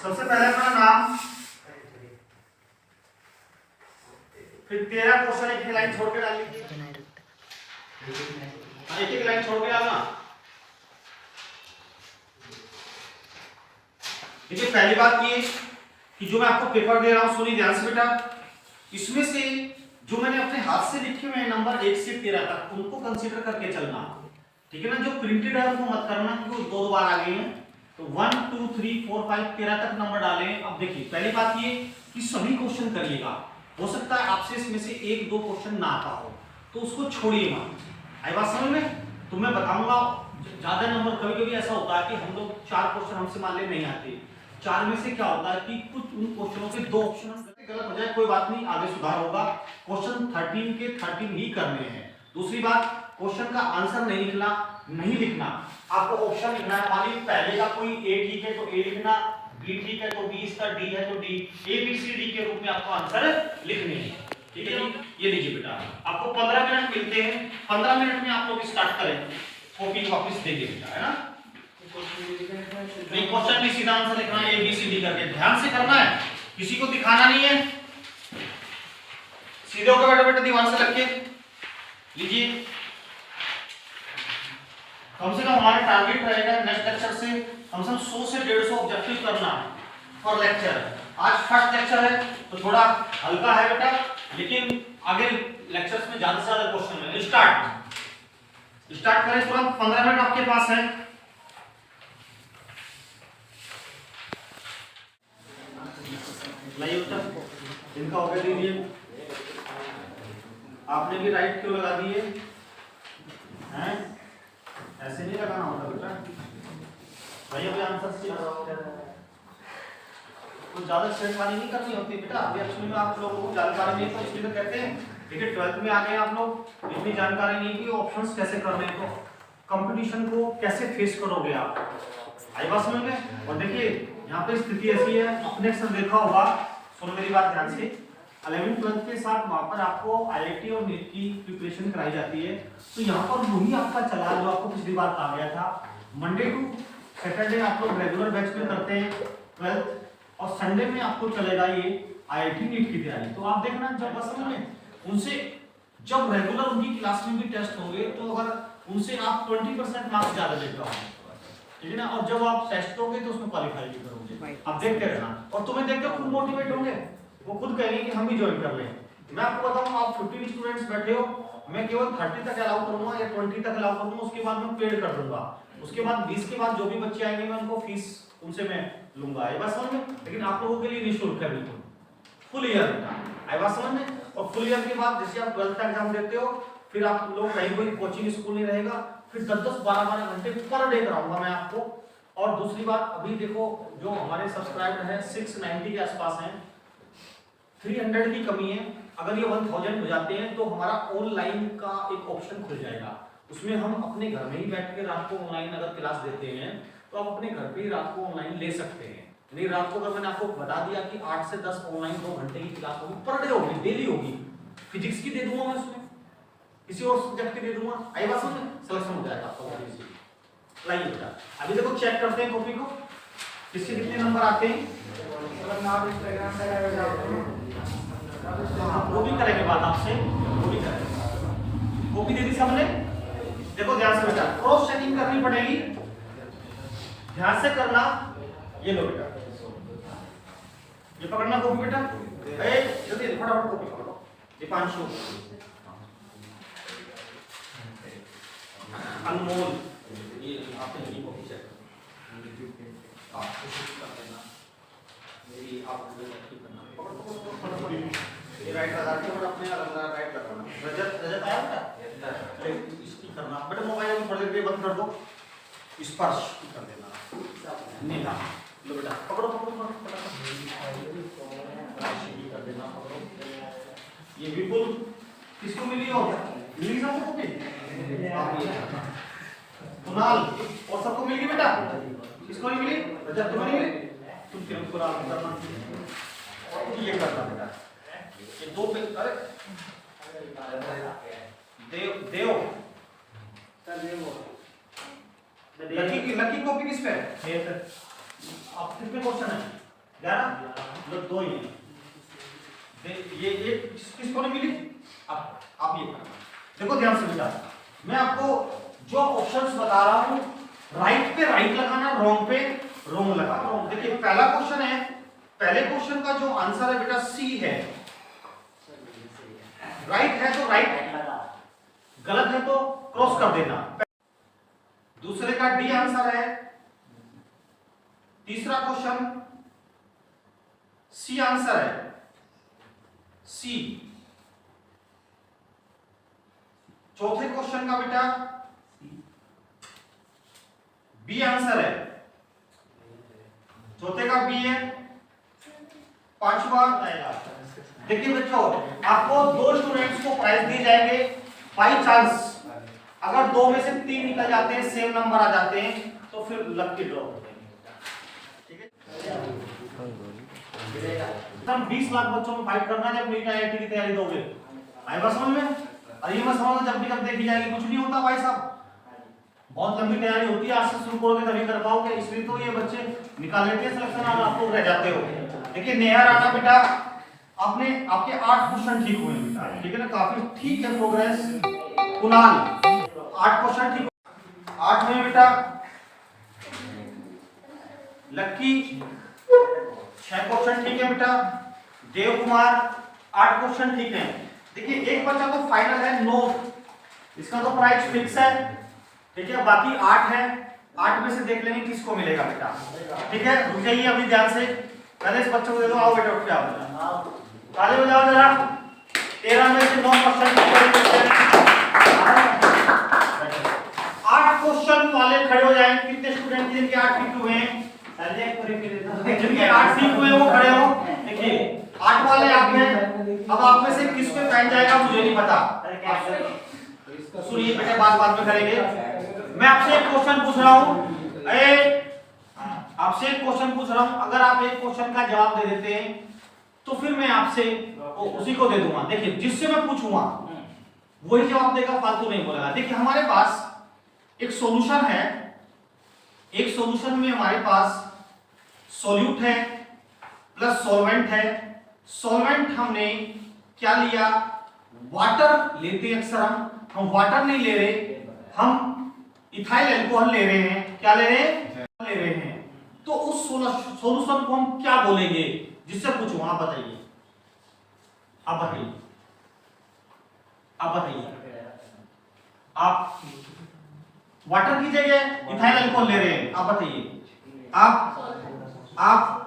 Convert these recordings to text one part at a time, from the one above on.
सबसे पहले अपना नाम, फिर 13 क्वेश्चन एक लाइन छोड़ के डाल लीजिए, एक लाइन छोड़ के डालना। देखिए पहली बात ये कि जो मैं आपको पेपर दे रहा हूं, सुनिए ध्यान से बेटा, इसमें से जो मैंने अपने हाथ से लिखे हुए नंबर 1 से 13 तक उनको कंसीडर करके चलना, ठीक है ना। जो प्रिंटेड है उनको मत करना क्योंकि दो बार आ गए हैं। तो 1 2 3 4 5 13 तक नंबर डालें। अब देखिए पहली बात ये कि सभी क्वेश्चन करिएगा, हो सकता है आपसे इसमें से एक दो क्वेश्चन ना आता हो तो उसको छोड़िए मत। आई बात समझ में? तो मैं बताऊंगा ज्यादा नंबर, कभी कभी ऐसा होता है कि हम लोग 4 क्वेश्चन हमसे मान ले नहीं आते, 4 में से क्या होता है कि कुछ उन क्वेश्चनों के 2 ऑप्शन गलत हो जाए, कोई बात नहीं, आगे सुधार होगा। क्वेश्चन 13 के 13 ही करने हैं। दूसरी बात, क्वेश्चन का आंसर नहीं लिखना, आपको ऑप्शन लिखना है। मान लीजिए पहले का कोई ए ठीक है तो ए लिखना, बी ठीक है तो बी, इसका डी है तो D, A B C D के रूप में आपको आंसर लिखने हैं, ठीक है जी। ये लीजिए बेटा, आपको 15 मिनट मिलते हैं, 15 मिनट में आप लोग स्टार्ट करें, कॉपी वापस देंगे बेटा, है ना। नहीं, क्वेश्चन भी सीधा आंसर लिखना है, ए बी सी डी करके, ध्यान से करना है, किसी को दिखाना नहीं है। सीधे होकर बैठो बेटा, दीवार से लग के लीजिए। कम से कम हमारा टारगेट रहेगा नेक्स्ट लेक्चर से कम से कम 100 से 150 ऑब्जेक्टिव करना पर लेक्चर। आज फर्स्ट लेक्चर है तो थोड़ा हल्का है बेटा, लेकिन आगे लेक्चर्स में ज्यादा से ज्यादा क्वेश्चन है। स्टार्ट करें तुरंत, 15 मिनट आपके पास है। नहीं उत्तर इनका हो गया, दीजिए। आपने भी राइट क्यों लगा दिए हैं? ऐसे नहीं लगाना होता बेटा, भैया भी आंसर से कुछ ज्यादा छेड़खानी नहीं करनी होती बेटा। अभी एक्चुअली में आप लोगों को जानकारी नहीं, तो इसलिए तो कहते हैं। देखिए 12th में आ गए आप लोग, इतनी जानकारी नहीं कि ऑप्शंस कैसे करने हैं, तो कंपटीशन को कैसे फेस करोगे आप, आई बात समझ में। और देखिए यहाँ पे स्थिति ऐसी है, आपने अक्सर देखा होगा, सुनो मेरी बात ध्यान से, 11th 12th के साथ वहां पर आपको IIT और नीट की प्रिपरेशन कराई जाती है। तो यहाँ पर वही आपका चला जो आपको पिछली बार कहा गया था, मंडे टू सैटरडे आप लोग रेगुलर बैच में करते हैं 12th, और संडे में आपको चलेगा ये IIT नीट की तैयारी। तो आप देखना जब असल में उनसे जब रेगुलर उनकी क्लास में भी टेस्ट होंगे तो अगर उनसे आप 20% मार्क्स ज्यादा लेकर आओगे, ठीक है ना, और जब आप टेस्ट दोगे तो उसमें क्वालिफाई भी करोगे। आप देखते रहना, और तुम्हें देखकर खुद मोटिवेट होंगे, वो खुद कहेंगे कि हम भी ज्वाइन कर लें। मैं आपको बताऊं, आप 15 स्टूडेंट्स बैठे हो, मैं केवल 30 तक अलाउ करूंगा या 20 तक अलाउ करूंगा, उसके बाद मैं पेड कर दूंगा। उसके बाद 20 के बाद जो भी बच्चे आएंगे मैं उनको फीस उनसे मैं लूंगा, ये बात समझ में। लेकिन आप लोगों के लिए निःशुल्क है, बिल्कुल फुल ईयर बेटा, आई बात समझ में। और फुल ईयर के बाद जैसे आप 12th का एग्जाम देते हो, फिर आप लोग कहीं कोई कोचिंग स्कूल नहीं रहेगा, फिर 10-10 12-12 घंटे पर डे कराऊंगा मैं आपको। और दूसरी बात, अभी देखो जो हमारे सब्सक्राइबर हैं 690 के आसपास हैं, 300 की कमी है। अगर ये 1000 हो जाते हैं तो हमारा ऑनलाइन का एक ऑप्शन खुल जाएगा, उसमें हम अपने घर में ही बैठ के रात को ऑनलाइन अगर क्लास देते हैं तो आप अपने घर पे ही रात को ऑनलाइन ले सकते हैं। नहीं, रात को अगर मैंने आपको बता दिया कि 8 से 10 ऑनलाइन 2 घंटे की क्लास होगी, पर डे होगी, डेली होगी। फिजिक्स की दे दूंगा मैं, उसमें किसी और सब्जेक्ट की दे दूंगा, आई बात समझ में, सिलेक्शन हो जाएगा आपका। लाइए बेटा, अभी देखो चेक करते हैं कॉपी को, किसके कितने नंबर आते हैं, वो भी करेंगे बात आपसे, वो भी करेंगे। कॉपी दे दी सबने, देखो ध्यान से बेटा, क्रॉस चेकिंग करनी पड़ेगी, ध्यान से करना। ये लो बेटा, ये पकड़ना कॉपी बेटा, जल्दी फटाफट कॉपी पकड़ो। दीपांशु, अनमोल, ये आपने ये कॉपी चेक आप कोशिश कर देना, मेरी आप करना, पकड़ो ये राइट लगा के और अपने अलग राइट लगाना। रजत आया बेटा, इसकी करना बेटा, मोबाइल में थोड़ी देर बंद कर दो, स्पर्श कर देना। नीला लो बेटा, पकड़ो पकड़ो पकड़ो कर देना, पकड़ो। ये विपुल किसको मिली हो, मिली सबको कॉपी, कुणाल और सबको मिल गई बेटा, किसको नहीं मिली, रजत तुम्हें नहीं मिली, तुम किरण को रात करना और ये करना बेटा। ये दो पे, अरे देव लकी कॉपी किस पे है, आप कितने क्वेश्चन है, 11 मतलब 2 ही है। ये किसको नहीं मिली? आप ये करना। देखो ध्यान से बेटा, मैं आपको जो ऑप्शंस बता रहा हूं, राइट पे राइट लगाना, रॉन्ग पे रॉन्ग लगाना। देखिए पहला क्वेश्चन है, पहले क्वेश्चन का जो आंसर है बेटा सी है। राइट है तो राइट, गलत है तो क्रॉस कर देना। दूसरे का डी आंसर है। तीसरा क्वेश्चन सी आंसर है, सी। चौथे क्वेश्चन का बेटा बी आंसर है, चौथे का बी है। पांचवा देखिए बच्चों, आपको 2 स्टूडेंट्स को प्राइज दिए जाएंगे। बाई चांस अगर 2 में से 3 निकल जाते हैं, सेम नंबर आ जाते हैं, तो फिर लकी ड्रॉ हो जाएंगे। ठीक है, हम 20 लाख बच्चों में फाइट करना है जब नीट आईआईटी की तैयारी दोगे। आई बात समझ में? और ये मत समझो जब भी जब देखी जाएगी, कुछ नहीं होता भाई साहब। बहुत लंबी तैयारी होती है, आज से शुरू करोगे तभी कर पाओगे। इसलिए तो ये बच्चे निकाल लेते हैं सिलेक्शन, और आप लोग रह जाते हो। देखिए नेहा राणा बेटा, आपने आपके 8 क्वेश्चन ठीक हुए बेटा, ठीक है ना, काफी ठीक है प्रोग्रेस। कुणाल 8 क्वेश्चन ठीक, 8 में बेटा। लक्की 6 क्वेश्चन ठीक है बेटा। देव कुमार 8 क्वेश्चन ठीक है। देखिए एक बच्चा तो फाइनल है 9, इसका तो प्राइस फिक्स है, ठीक है। बाकी 8 है, 8 में से देख लेंगे किसको मिलेगा बेटा, ठीक है। रुक जाइए अभी ध्यान से, पहले इस बच्चे को दे दो। आओ बेटा उठ के आओ बेटा, ताली बजाओ जरा। 13 में से 9 क्वेश्चन 8 क्वेश्चन वाले खड़े हो जाएं। कितने स्टूडेंट जिनके 8 ठीक हुए हैं? जिनके 8 ठीक हुए वो खड़े हो। देखिए 8 वाले आप हैं। अब आप में से किस पे पहन जाएगा मुझे नहीं पता, सुनिए बेटे, बात में करेंगे। मैं आपसे एक क्वेश्चन पूछ रहा हूं, आपसे एक क्वेश्चन पूछ रहा हूं। अगर आप एक क्वेश्चन का जवाब दे देते हैं तो फिर मैं आपसे उसी को दे दूंगा। देखिए जिससे मैं पूछूंगा वही जवाब देगा, फालतू नहीं बोलेगा। देखिए हमारे पास एक सॉल्यूशन है, एक सॉल्यूशन में हमारे पास सॉल्यूट है प्लस सॉल्वेंट है। सॉल्वेंट हमने क्या लिया? वाटर लेते हैं अक्सर हम वाटर नहीं ले रहे, हम इथाइल अल्कोहल ले रहे हैं। क्या ले रहे हैं? ले रहे हैं। तो उस सॉल्यूशन को हम क्या बोलेंगे? जिससे पूछूं, आप बताइए, आप बताइए, आप बताइए। आप वाटर की जगह इथाइल अल्कोहल ले रहे हैं, आप बताइए। आप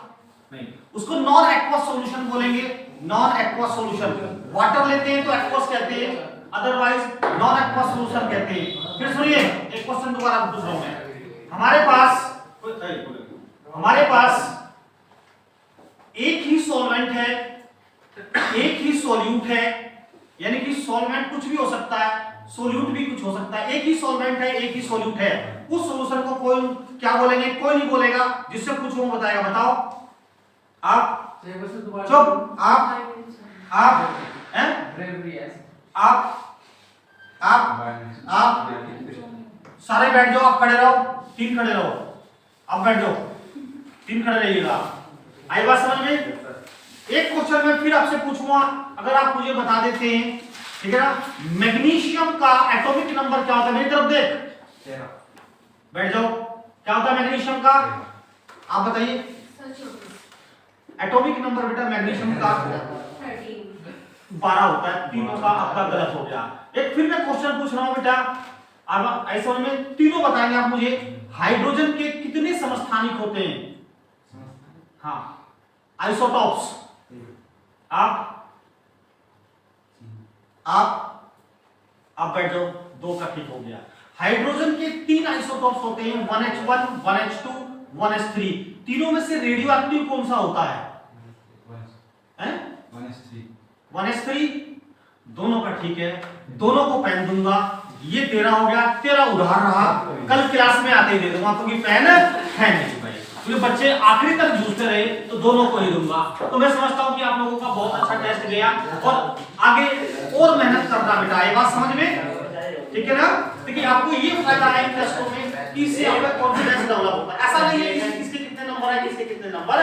नहीं, उसको नॉन एक्वस सॉल्यूशन बोलेंगे। नॉन एक्वस सॉल्यूशन, वाटर लेते हैं तो एक्वस कहते हैं, अदरवाइज नॉन एक्वस सॉल्यूशन कहते हैं। फिर सुनिए एक क्वेश्चन दोबारा पूछ रहा हूं मैं। हमारे पास एक ही सॉल्वेंट है, एक ही सॉल्यूट है, यानी कि सॉल्वेंट कुछ भी हो सकता है, सॉल्यूट भी कुछ हो सकता है। एक ही सॉल्वेंट है, एक ही सॉल्यूट है। उस सॉल्यूशन को कोई क्या बोलेंगे? कोई नहीं बोलेगा। जिससे पूछूं बताएगा। बताओ आप चुप, आप सारे बैठ जाओ, आप खड़े रहो, 3 खड़े रहो, अब बैठ जाओ, 3 खड़े रहिएगा। आई बात समझ में? एक क्वेश्चन मैं फिर आपसे पूछूंगा, अगर आप मुझे बता देते हैं, ठीक है ना, मैग्नीशियम का एटॉमिक नंबर क्या होता है? मेरी तरफ देख, बैठ जाओ। क्या होता है मैग्नीशियम का? आप बताइए। एटॉमिक नंबर बेटा मैग्नीशियम का 12 होता है। तीनों का आपका गलत हो गया। एक फिर मैं क्वेश्चन पूछ रहा हूं बेटा, अब ऐसे में तीनों बताएंगे आप मुझे। हाइड्रोजन के कितने समस्थानिक होते हैं? हाँ, आइसोटॉप्स। आप बैठ जाओ, 2 का ठीक हो गया। हाइड्रोजन के 3 आइसोटॉप्स होते हैं, 1H1, 1H2, 1S3। तीनों में से रेडियो एक्टिव कौन सा होता है? 1S3। दोनों का ठीक है, दोनों को पेन दूंगा। ये 13 हो गया, 13 उधार रहा, कल क्लास में आते ही दे दूंगा क्योंकि पेन है नहीं भाई। तो बच्चे आखिरी तक जूझते रहे तो दोनों को ही दूंगा। तो मैं समझता हूं कि आप लोगों का बहुत अच्छा टेस्ट गया, और आगे और मेहनत करना बेटा, ये बात समझ में? ठीक है ना? देखिए आपको ये फायदा है टेस्टों में कि इससे आपका कॉन्फिडेंस डेवलप होता है। ऐसा नहीं है कि किसके कितने नंबर है, किसके कितने नंबर